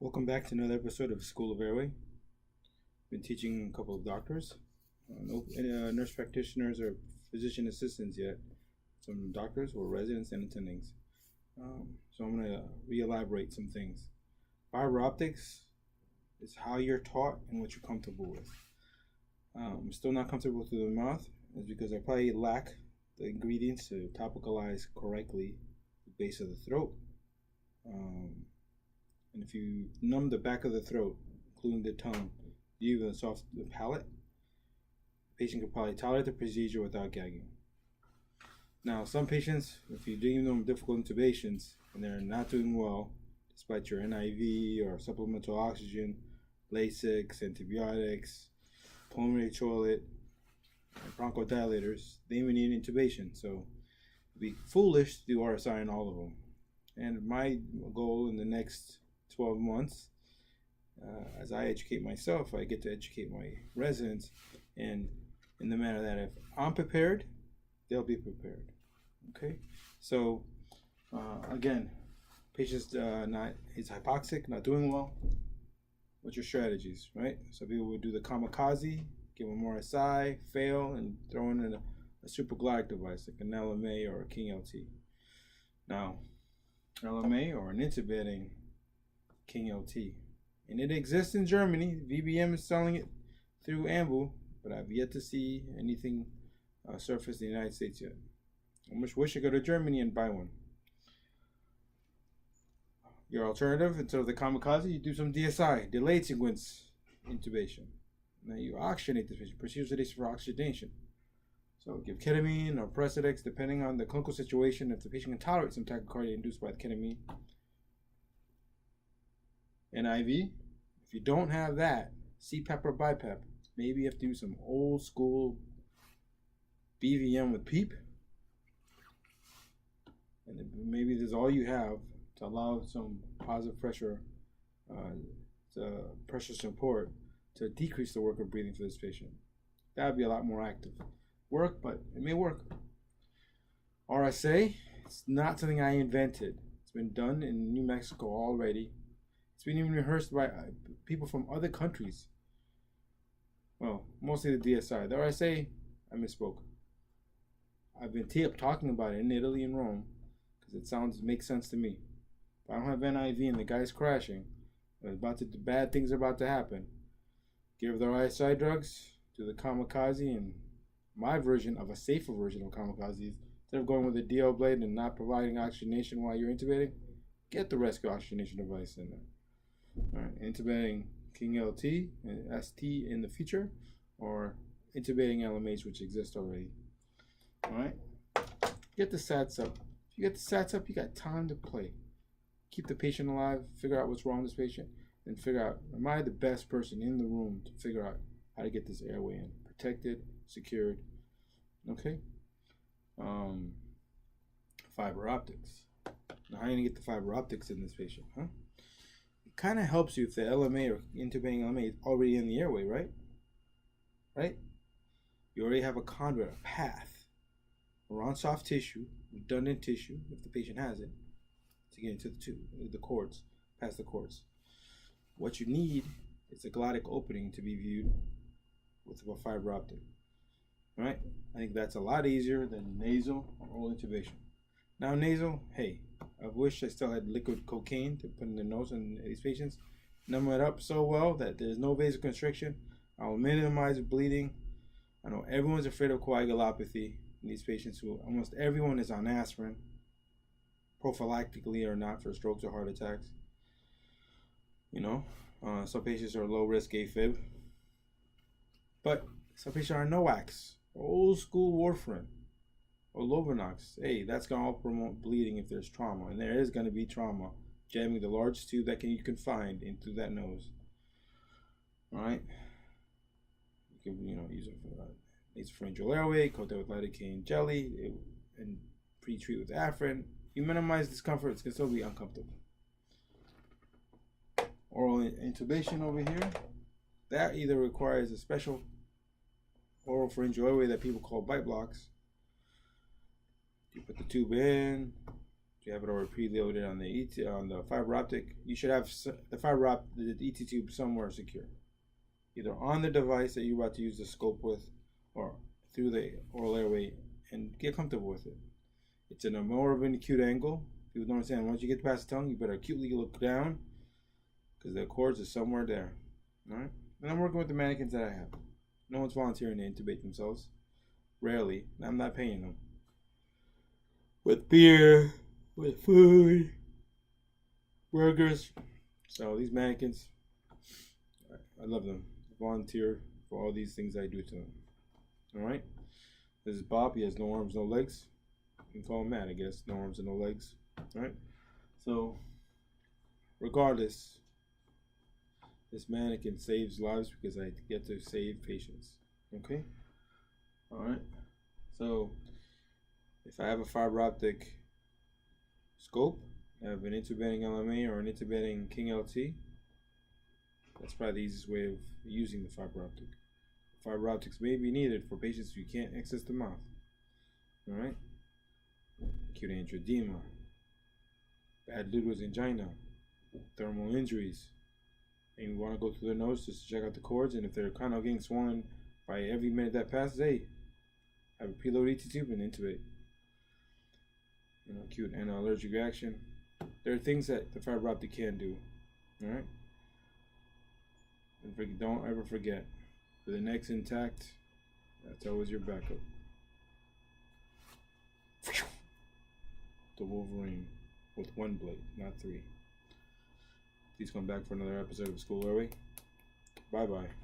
Welcome back to another episode of School of Airway. Been teaching a couple of doctors, no nurse practitioners or physician assistants yet. Some doctors or residents and attendings. So I'm going to re-elaborate some things. Fiber optics is how you're taught and what you're comfortable with. I'm still not comfortable through the mouth, is because I probably lack the ingredients to topicalize correctly the base of the throat. And if you numb the back of the throat, including the tongue, even the soft palate, the patient can probably tolerate the procedure without gagging. Now, some patients, if you're doing them difficult intubations and they're not doing well, despite your NIV or supplemental oxygen, Lasix, antibiotics, pulmonary toilet, and bronchodilators, they may need intubation. So it'd be foolish to do RSI on all of them. And my goal in the next 12 months, as I educate myself, I get to educate my residents, and in the manner that if I'm prepared, they'll be prepared. Okay, so again, patients is hypoxic, not doing well. What's your strategies, right? So people would do the kamikaze, give them more RSI, fail, and throw in a supraglottic device like an LMA or a King LT. Now, LMA or an intubating King LT, and it exists in Germany. VBM is selling it through Ambu, but I've yet to see anything surface in the United States yet. I wish I could go to Germany and buy one. Your alternative, instead of the kamikaze, you do some DSI, delayed sequence intubation. Now you oxygenate this patient, proceed sedation for oxygenation. So give ketamine or Precedex, depending on the clinical situation. If the patient can tolerate some tachycardia induced by the ketamine. NIV, if you don't have that, CPAP or BiPAP, maybe you have to do some old school BVM with PEEP. And maybe this is all you have to allow some positive pressure, pressure support to decrease the work of breathing for this patient. That would be a lot more active work, but it may work. RSA, it's not something I invented. It's been done in New Mexico already. It's been even rehearsed by people from other countries. Well, mostly the DSI. The RSA, I misspoke. I've been talking about it in Italy and Rome because it makes sense to me. If I don't have NIV and the guy's crashing, bad things are about to happen. Give the RSI drugs to the kamikaze, and my version of a safer version of kamikaze, instead of going with a DL blade and not providing oxygenation while you're intubating, get the rescue oxygenation device in there. All right, intubating King LT and ST in the future, or intubating LMH, which exist already. All right, get the SATs up. If you get the SATs up, you got time to play. Keep the patient alive, figure out what's wrong with this patient, and figure out, am I the best person in the room to figure out how to get this airway in, protected, secured. Okay. Fiber optics. Now, how are you gonna get the fiber optics in this patient, huh? It kind of helps you if the LMA or intubating LMA is already in the airway, right? Right? You already have a conduit, a path around soft tissue, redundant tissue, if the patient has it, to get into the cords, past the cords. What you need is a glottic opening to be viewed with a fiber optic. All right? I think that's a lot easier than nasal or oral intubation. Now nasal, hey, I wish I still had liquid cocaine to put in the nose in these patients. Numb it up so well that there's no vasoconstriction. I'll minimize bleeding. I know everyone's afraid of coagulopathy in these patients who almost everyone is on aspirin, prophylactically or not, for strokes or heart attacks. You know, some patients are low risk AFib, but some patients are NOACs, old school warfarin, or Lovenox. Hey, that's going to all promote bleeding if there's trauma, and there is going to be trauma, jamming the large tube that you can find into that nose. All right, you can use it for nasopharyngeal airway, coat that with lidocaine jelly, and pre-treat with Afrin. You minimize discomfort; it's going to still be uncomfortable. Oral intubation over here, that either requires a special oral pharyngeal airway that people call bite blocks. You put the tube in, If you have it already preloaded on the fiber optic, you should have the ET tube somewhere secure, either on the device that you're about to use the scope with, or through the oral airway, and get comfortable with it. It's in a more of an acute angle. People don't understand. Once you get past the tongue, you better acutely look down, because the cords are somewhere there. All right. And I'm working with the mannequins that I have. No one's volunteering to intubate themselves. Rarely. I'm not paying them. With beer, with food, burgers. So these mannequins, I love them. I volunteer for all these things I do to them. All right. This is Bob. He has no arms, no legs. You can call him Matt, I guess. No arms and no legs. All right. So, regardless, this mannequin saves lives because I get to save patients. Okay. All right. So, if I have a fiber optic scope, I have an intubating LMA or an intubating King LT. That's probably the easiest way of using the fiber optic. Fiber optics may be needed for patients who can't access the mouth. All right. Acute angioedema, bad ludus angina, thermal injuries, and you want to go through the nose just to check out the cords. And if they're kind of getting swollen by every minute that passes, hey, have a preload ET tube and intubate. Acute and allergic reaction. There are things that the fiber optic can do. All right. And don't ever forget, with the neck's intact, that's always your backup. The Wolverine with one blade, not three. Please come back for another episode of School Airway. Bye bye.